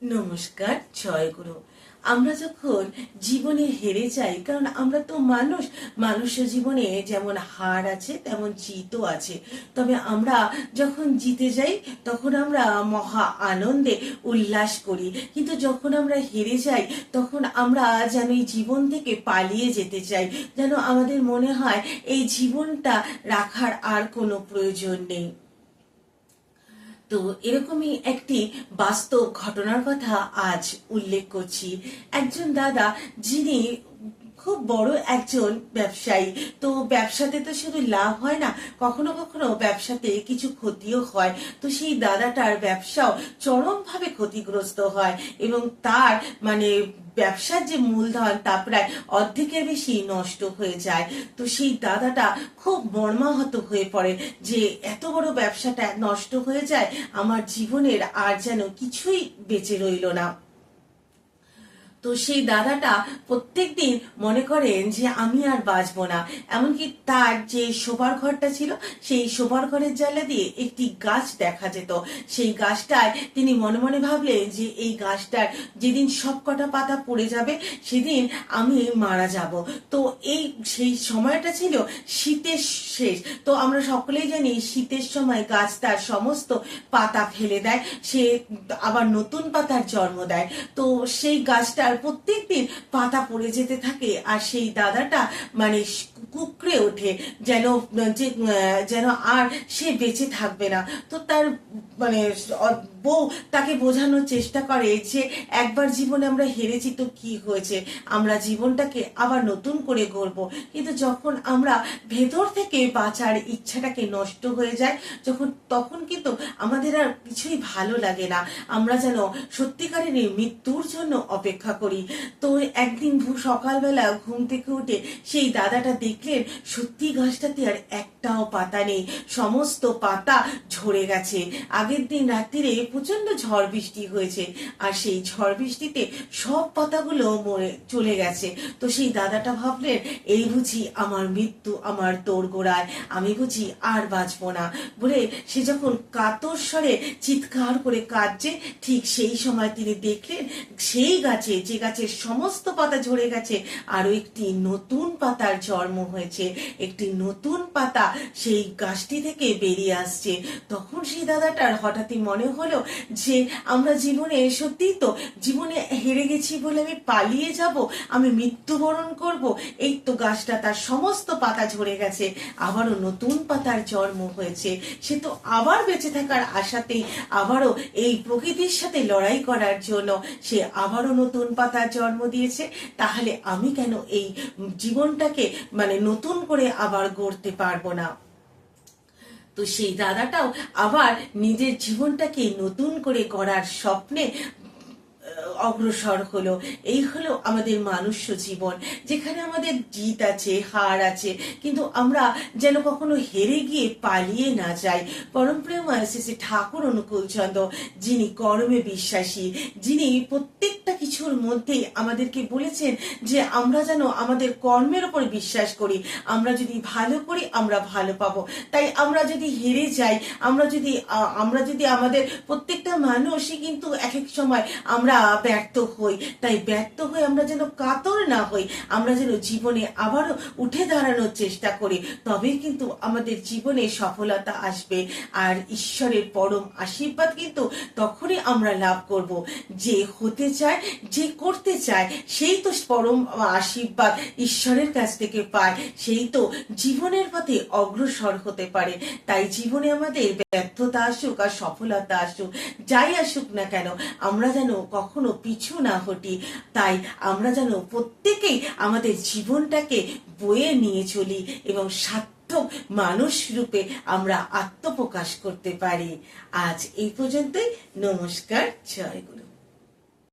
নমস্কার, জয়গুরু। আমরা যখন জীবনে হেরে যাই, কারণ আমরা তো মানুষের জীবনে যেমন হার আছে তেমন জিতও আছে। তবে আমরা যখন জিতে যাই তখন আমরা মহা আনন্দে উল্লাস করি, কিন্তু যখন আমরা হেরে যাই তখন আমরা যেন এই জীবন থেকে পালিয়ে যেতে চাই, যেন আমাদের মনে হয় এই জীবনটা রাখার আর কোনো প্রয়োজন নেই। তো এরকমই একটি বাস্তব ঘটনার কথা আজ উল্লেখ করছি। একজন দাদা, যিনি খুব বড় একজন ব্যবসায়ী। তো ব্যবসাতে তো শুধু লাভ হয় না, কখনো কখনো ব্যবসাতে কিছু ক্ষতিও হয়। তো সেই দাদাটার ব্যবসাও চরমভাবে ক্ষতিগ্রস্ত হয় এবং তার ব্যবসার যে মূলধন তা প্রায় অর্ধেকের বেশি নষ্ট হয়ে যায়। তো সেই দাদাটা খুব মর্মাহত হয়ে পড়ে যে এত বড় ব্যবসাটা নষ্ট হয়ে যায়, আমার জীবনের আর যেন কিছুই বেঁচে রইল না। তো সেই দাদাটা প্রত্যেকদিন মনে করেন যে আমি আর বাঁচবো না। এমনকি তার যে শোবার ঘরটা ছিল, সেই শোবার ঘরের জানলা দিয়ে একটি গাছ দেখা যেত। সেই গাছটায় তিনি মনে মনে ভাবলেন যে এই গাছটার যেদিন সব কটা পাতা পড়ে যাবে সেদিন আমি মারা যাব। তো সেই সময়টা ছিল শীতের শেষ। তো আমরা সকলেই জানি শীতের সময় গাছ তার সমস্ত পাতা ফেলে দেয়, সে আবার নতুন পাতার জন্ম দেয়। তো সেই গাছটার প্রত্যেকদিন পাতা পড়ে যেতে থাকে, আর সেই দাদাটা কুকড়ে ওঠে যেন যেন আর সে বেঁচে থাকবে না। তো তার বউ তাকে বোঝানোর চেষ্টা করে যে একবার জীবনে আমরা হেরেছি তো কি হয়েছে, আমরা জীবনটাকে আবার নতুন করে গড়বো। কিন্তু যখন আমরা ভেতর থেকে বাঁচার ইচ্ছাটাকে নষ্ট হয়ে যায়, তখন কিন্তু আমাদের আর কিছুই ভালো লাগে না। আমরা যেন সত্যিকারের মৃত্যুর জন্য অপেক্ষা করি। তো একদিন সকালবেলা ঘুম থেকে উঠে সেই দাদাটা দেখলেন সত্যি গাছটাতে আর একটাও পাতা নেই, সমস্ত পাতা ঝরে গেছে। আগের দিন রাত্রিরে প্রচন্ড ঝড় বৃষ্টি হয়েছে, আর সেই ঝড় বৃষ্টিতে সব পাতাগুলো মরে চলে গেছে। তো সেই দাদাটা ভাবলেন এই বুঝি আমার মৃত্যু আমার দোরগোড়ায়, আমি বুঝি আর বাঁচবো না বলে সে যখন কাতর স্বরে চিৎকার করে কাঁদছে, ঠিক সেই সময় তিনি দেখলেন সেই গাছে, যে গাছের সমস্ত পাতা ঝরে গেছে, আরো একটি নতুন পাতার জন্ম হয়েছে। একটি নতুন পাতা সেই গাছটি থেকে বেরিয়ে আসছে। তখন সেই দাদাটার হঠাৎই মনে হলো যে আমরা জীবনে সত্যিই তো জীবনে হেরে গেছি বলে আমি পালিয়ে যাব, আমি মৃত্যুবরণ করব। এই তো গাছটা তার সমস্ত পাতা ঝরে গেছে, আবারও নতুন পাতার জন্ম হয়েছে। সে তো আবার বেঁচে থাকার আশাতেই আবারও এই প্রকৃতির সাথে লড়াই করার জন্য সে আবারও নতুন পাতার জন্ম দিয়েছে। তাহলে আমি কেন এই জীবনটাকে নতুন করে আবার গড়তে পারবো না? তো সেই দাদাটাও আবার নিজের জীবনটাকে নতুন করে গড়ার স্বপ্নে অগ্রসর হলো। এই হলো আমাদের মানুষ্য জীবন, যেখানে আমাদের জিত আছে, হার আছে, কিন্তু আমরা যেন কখনো হেরে গিয়ে পালিয়ে না যাই। পরম প্রেমময় শ্রী শ্রী ঠাকুর অনুকূলচন্দ্র, যিনি কর্মে বিশ্বাসী, যিনি প্রত্যেকটা কিছুর মধ্যেই আমাদেরকে বলেছেন যে আমরা যেন আমাদের কর্মের উপর বিশ্বাস করি। আমরা যদি ভালো করি আমরা ভালো পাবো। তাই আমরা যদি হেরে যাই, আমরা যদি আমাদের প্রত্যেকটা মানুষই কিন্তু এক এক সময় আমরা ব্যর্থ হই। তাই ব্যর্থ হয়ে আমরা যেন কাতর না হই, আমরা যেন জীবনে আবারও উঠে দাঁড়ানোর চেষ্টা করি। তবেই কিন্তু আমাদের জীবনে সফলতা আসবে। আর ঈশ্বরের পরম আশীর্বাদ কিন্তু তখনই আমরা লাভ করব। যে হতে চায়, যে করতে চায়, সেই তো পরম আশীর্বাদ ঈশ্বরের কাছ থেকে পায়, সেই তো জীবনের পথে অগ্রসর হতে পারে। তাই জীবনে আমাদের ব্যর্থতা আসুক আর সফলতা আসুক, যাই আসুক না কেন, আমরা যেন কখনো পিছু না হটি। তাই আমরা যেন প্রত্যেকেই আমাদের জীবনটাকে বয়ে নিয়ে চলি এবং সার্থক মানুষ রূপে আমরা আত্মপ্রকাশ করতে পারি। আজ এই পর্যন্তই। নমস্কার, জয় গুরু।